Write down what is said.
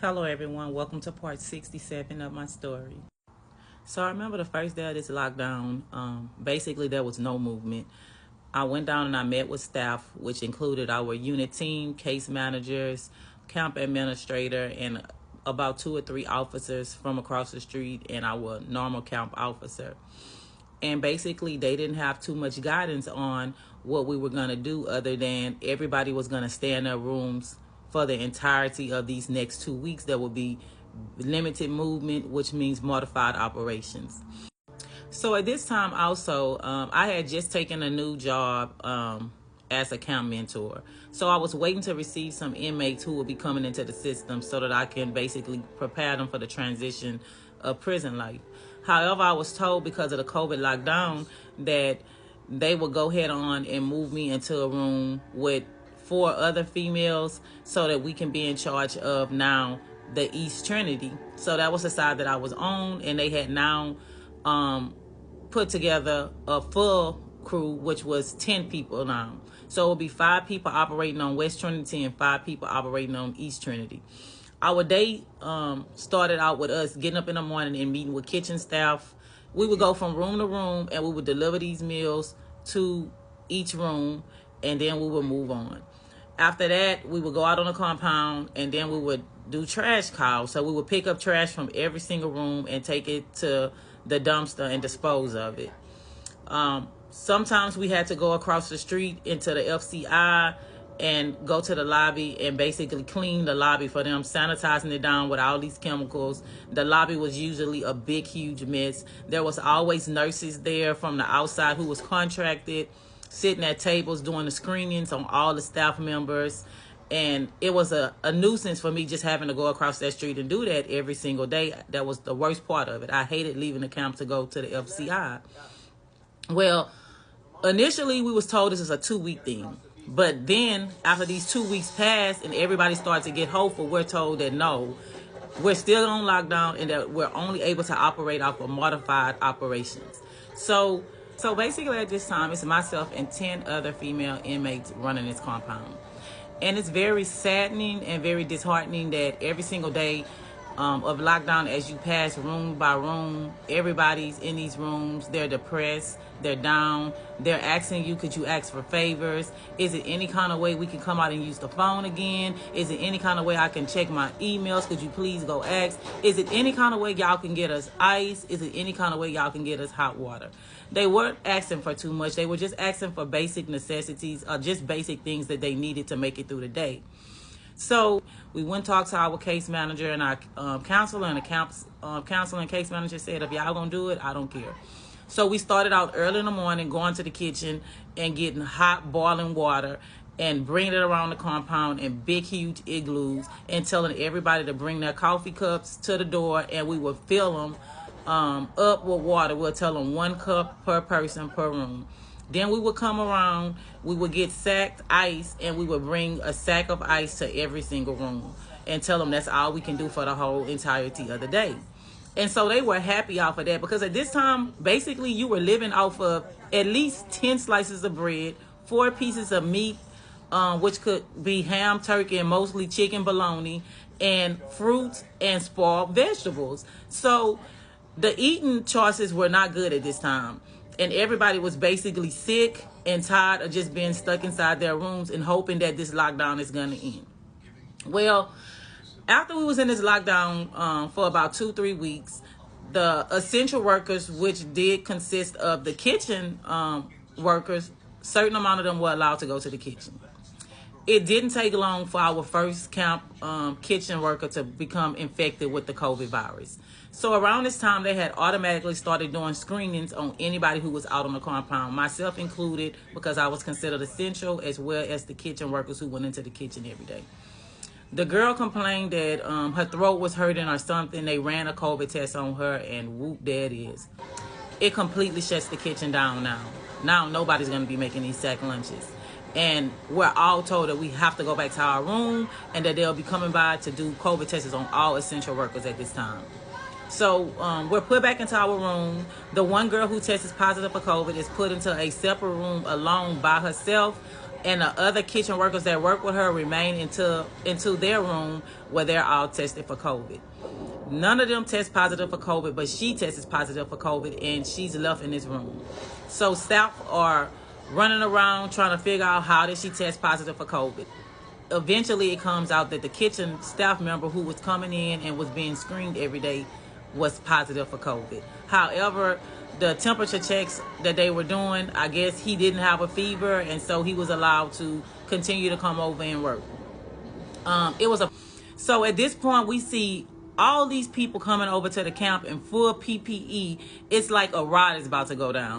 Hello everyone, welcome to part 67 of my story. So I remember the first day of this lockdown, basically there was no movement. I went down and I met with staff, which included our unit team, case managers, camp administrator, and about 2 or 3 officers from across the street and our normal camp officer. And basically they didn't have too much guidance on what we were going to do other than everybody was going to stay in their rooms for the entirety of these next 2 weeks. There will be limited movement, which means modified operations. So at this time also, I had just taken a new job as a camp mentor. So I was waiting to receive some inmates who will be coming into the system so that I can basically prepare them for the transition of prison life. However, I was told because of the COVID lockdown that they would go ahead on and move me into a room with 4 other females so that we can be in charge of now the East Trinity. So that was the side that I was on, and they had now put together a full crew, which was 10 people now. So it would be 5 people operating on West Trinity and 5 people operating on East Trinity. Our day started out with us getting up in the morning and meeting with kitchen staff. We would go from room to room and we would deliver these meals to each room, and then we would move on. After that, we would go out on the compound and then we would do trash calls. So we would pick up trash from every single room and take it to the dumpster and dispose of it. Sometimes we had to go across the street into the FCI and go to the lobby and basically clean the lobby for them, sanitizing it down with all these chemicals. The lobby was usually a big, huge mess. There was always nurses there from the outside who was contracted, sitting at tables doing the screenings on all the staff members. And it was a nuisance for me just having to go across that street and do that every single day. That was the worst part of it. I hated leaving the camp to go to the FCI. Well, initially we was told this is a 2-week thing. But then after these 2 weeks passed and everybody started to get hopeful, we're told that no, we're still on lockdown and that we're only able to operate off of modified operations. So basically at this time, it's myself and 10 other female inmates running this compound. And it's very saddening and very disheartening that every single day of lockdown, as you pass room by room, everybody's in these rooms. They're depressed. They're down. They're asking you, could you ask for favors? Is it any kind of way we can come out and use the phone again? Is it any kind of way I can check my emails? Could you please go ask? Is it any kind of way y'all can get us ice? Is it any kind of way y'all can get us hot water? They weren't asking for too much. They were just asking for basic necessities, or just basic things that they needed to make it through the day. So we went and talked to our case manager and our counselor, and the counselor and case manager said, if y'all gonna do it, I don't care. So we started out early in the morning, going to the kitchen and getting hot boiling water and bringing it around the compound in big, huge igloos and telling everybody to bring their coffee cups to the door, and we would fill them up with water. We'll tell them 1 cup per person per room. Then we would come around, we would get sacked ice, and we would bring a sack of ice to every single room and tell them that's all we can do for the whole entirety of the day. And so they were happy off of that, because at this time, basically you were living off of at least 10 slices of bread, 4 pieces of meat, which could be ham, turkey, and mostly chicken, bologna, and fruits and spoiled vegetables. So the eating choices were not good at this time. And everybody was basically sick and tired of just being stuck inside their rooms and hoping that this lockdown is going to end. Well, after we was in this lockdown for about 2-3 weeks, the essential workers, which did consist of the kitchen workers, certain amount of them were allowed to go to the kitchen. It didn't take long for our first camp kitchen worker to become infected with the COVID virus. So around this time, they had automatically started doing screenings on anybody who was out on the compound, myself included, because I was considered essential, as well as the kitchen workers who went into the kitchen every day. The girl complained that her throat was hurting or something. They ran a COVID test on her, and whoop, there it is. It completely shuts the kitchen down now. Now nobody's going to be making these sack lunches. And we're all told that we have to go back to our room and that they'll be coming by to do COVID tests on all essential workers at this time. So we're put back into our room. The one girl who tested positive for COVID is put into a separate room alone by herself. and the other kitchen workers that work with her remain into their room where they're all tested for COVID. None of them test positive for COVID, but she tested positive for COVID, and she's left in this room. So staff are running around trying to figure out how did she test positive for COVID. Eventually, it comes out that the kitchen staff member who was coming in and was being screened every day was positive for COVID. However, the temperature checks that they were doing, I guess he didn't have a fever, and so he was allowed to continue to come over and work. So at this point, we see all these people coming over to the camp in full PPE. It's like a riot is about to go down.